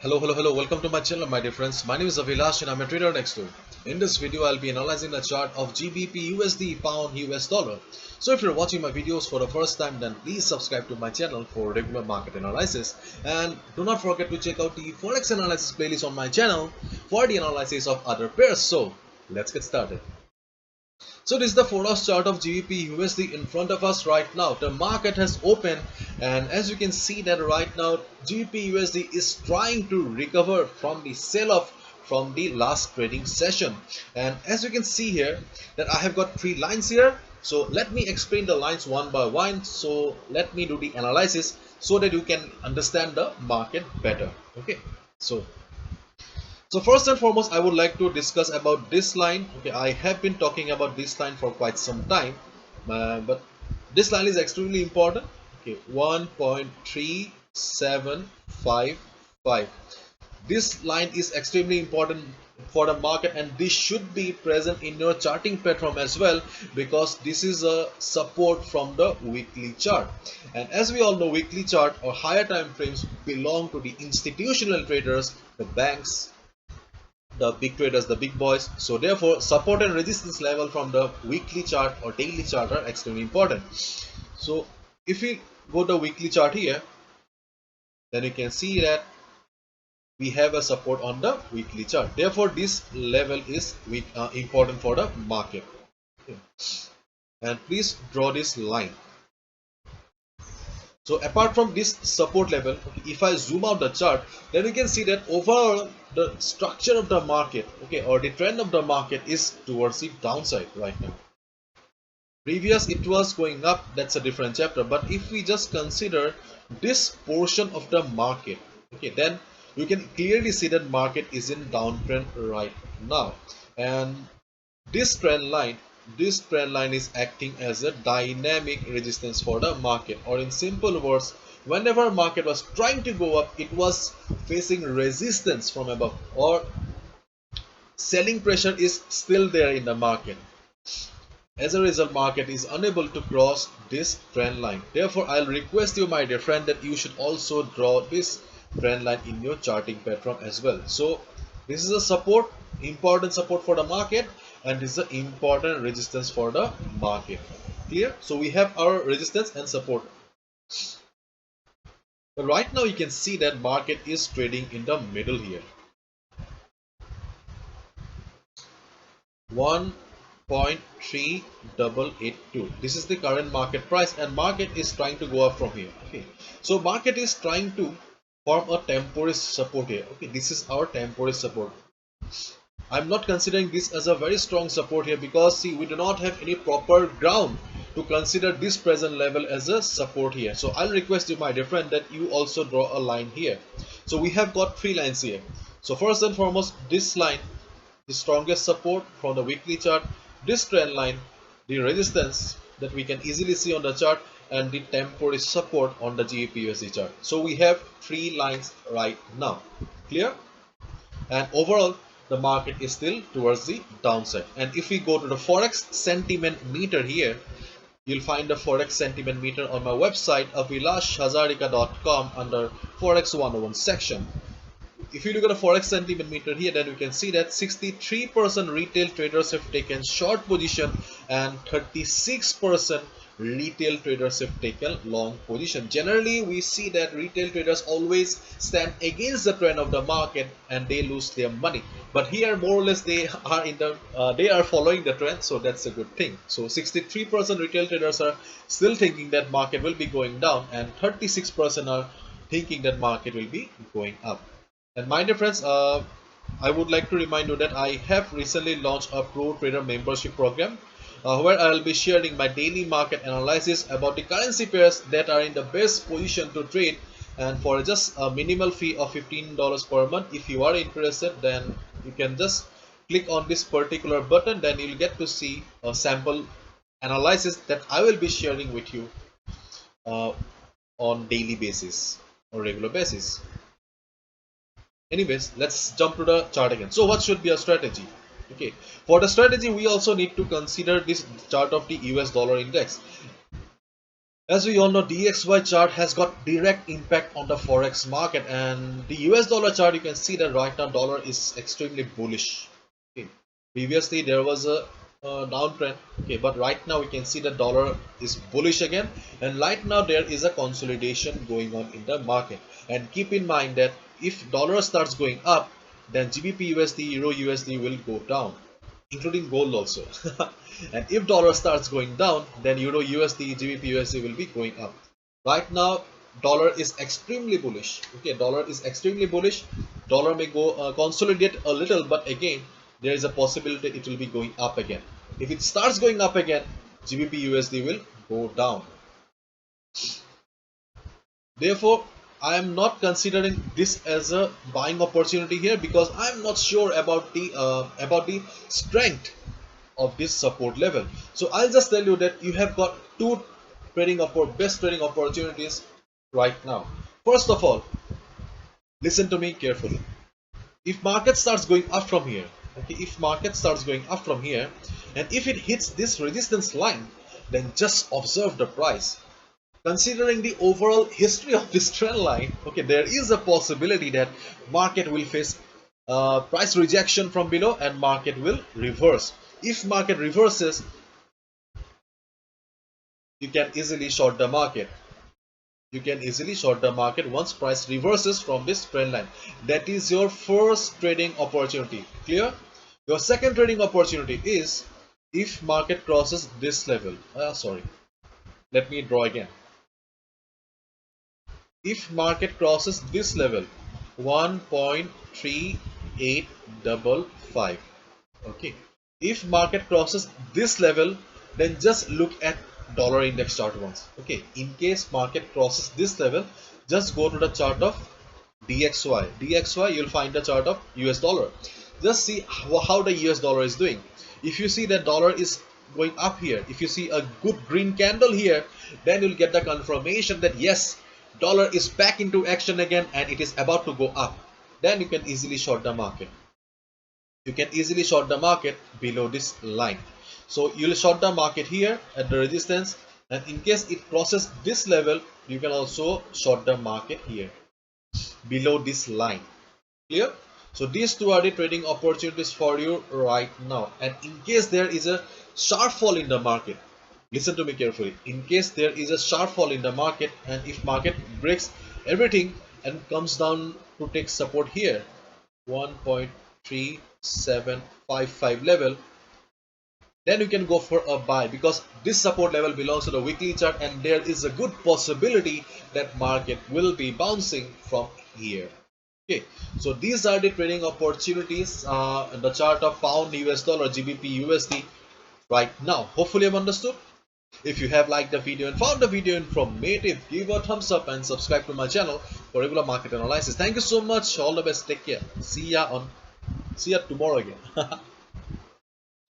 Hello. Welcome to my channel, my dear friends. My name is Avilash and I'm a trader next door. In this video, I'll be analyzing the chart of GBP USD pound US dollar. So if you're watching my videos for the first time, then please subscribe to my channel for regular market analysis. And do not forget to check out the Forex analysis playlist on my channel for the analysis of other pairs. So let's get started. So this is the 4 hour chart of GBP USD in front of us right now. The market has opened, and as you can see that right now GBP USD is trying to recover from the sell off from the last trading session. And as you can see here that I have got three lines here. So let me explain the lines one by one. So let me do the analysis so that you can understand the market better. Okay, so first and foremost, I would like to discuss about this line. Okay, I have been talking about this line for quite some time, but this line is extremely important. Okay, 1.3755. This line is extremely important for the market, and this should be present in your charting platform as well, because this is a support from the weekly chart. And as we all know, weekly chart or higher time frames belong to the institutional traders, the banks, the big traders, the big boys. So therefore support and resistance level from the weekly chart or daily chart are extremely important. So if we go to weekly chart here, then you can see that we have a support on the weekly chart. Therefore this level is important for the market. Okay. And please draw this line. So apart from this support level, okay, if I zoom out the chart, then we can see that overall the structure of the market, okay, or the trend of the market is towards the downside right now. Previous it was going up, that's a different chapter, but if we just consider this portion of the market, okay, then you can clearly see that market is in downtrend right now. And this trend line is acting as a dynamic resistance for the market, or in simple words, whenever market was trying to go up, it was facing resistance from above, or selling pressure is still there in the market. As a result, market is unable to cross this trend line. Therefore, I'll request you, my dear friend, that you should also draw this trend line in your charting platform as well. So this is a support, important support for the market, and this is an important resistance for the market. Clear? So we have our resistance and support. But right now you can see that market is trading in the middle here. 1.3882. This is the current market price, and market is trying to go up from here. Okay, so market is trying to form a temporary support here. Okay, this is our temporary support. I'm not considering this as a very strong support here, because see, we do not have any proper ground to consider this present level as a support here. So I'll request you, my dear friend, that you also draw a line here. So we have got three lines here. So first and foremost, this line, the strongest support from the weekly chart, this trend line, the resistance that we can easily see on the chart, and the temporary support on the GBP USD chart. So we have three lines right now. Clear? And overall the market is still towards the downside. And if we go to the Forex sentiment meter here, you'll find the Forex sentiment meter on my website avilashhazarika.com under Forex 101 section. If you look at the Forex sentiment meter here, then you can see that 63% retail traders have taken short position and 36% retail traders have taken long position. Generally, we see that retail traders always stand against the trend of the market and they lose their money. But here, more or less, they are following the trend, so that's a good thing. So 63% retail traders are still thinking that market will be going down, and 36% are thinking that market will be going up. And my dear friends, I would like to remind you that I have recently launched a Pro Trader membership program, where I will be sharing my daily market analysis about the currency pairs that are in the best position to trade, and for just a minimal fee of $15 per month. If you are interested, then you can just click on this particular button, then you'll get to see a sample analysis that I will be sharing with you on daily basis or regular basis. Anyways, let's jump to the chart again. So what should be a strategy? Okay, for the strategy, we also need to consider this chart of the US dollar index. As we all know, DXY chart has got direct impact on the forex market, and the US dollar chart, you can see that right now dollar is extremely bullish. Okay. Previously there was a downtrend, okay, but right now we can see that dollar is bullish again, and right now there is a consolidation going on in the market. And keep in mind that if dollar starts going up, then GBP USD, Euro USD will go down, including gold also. And if dollar starts going down, then Euro USD, GBP USD will be going up. Right now, dollar is extremely bullish. Okay, dollar is extremely bullish. Dollar may go consolidate a little, but again, there is a possibility it will be going up again. If it starts going up again, GBP USD will go down. Therefore, I am not considering this as a buying opportunity here, because I am not sure about the strength of this support level. So I'll just tell you that you have got two best trading opportunities right now. First of all, listen to me carefully. If market starts going up from here, okay, if market starts going up from here, and if it hits this resistance line, then just observe the price. Considering the overall history of this trend line, okay, there is a possibility that market will face price rejection from below and market will reverse. If market reverses, you can easily short the market. You can easily short the market once price reverses from this trend line. That is your first trading opportunity. Clear? Your second trading opportunity is if market crosses this level. Sorry, let me draw again. If market crosses this level, 1.3855, okay, if market crosses this level, then just look at dollar index chart once. Okay, in case market crosses this level, just go to the chart of DXY. You'll find the chart of US dollar. Just see how the US dollar is doing. If you see that dollar is going up here, if you see a good green candle here, then you'll get the confirmation that yes, dollar is back into action again and it is about to go up. Then you can easily short the market. You can easily short the market below this line. So you'll short the market here at the resistance, and in case it crosses this level, you can also short the market here below this line. Clear? So these two are the trading opportunities for you right now. And in case there is a sharp fall in the market, listen to me carefully. In case there is a sharp fall in the market, and if market breaks everything and comes down to take support here, 1.3755 level, then you can go for a buy, because this support level belongs to the weekly chart and there is a good possibility that market will be bouncing from here. Okay, so these are the trading opportunities in the chart of pound US dollar, GBP USD right now. Hopefully you've understood. If you have liked the video and found the video informative, give a thumbs up and subscribe to my channel for regular market analysis. Thank you so much. All the best. Take care. See ya tomorrow again.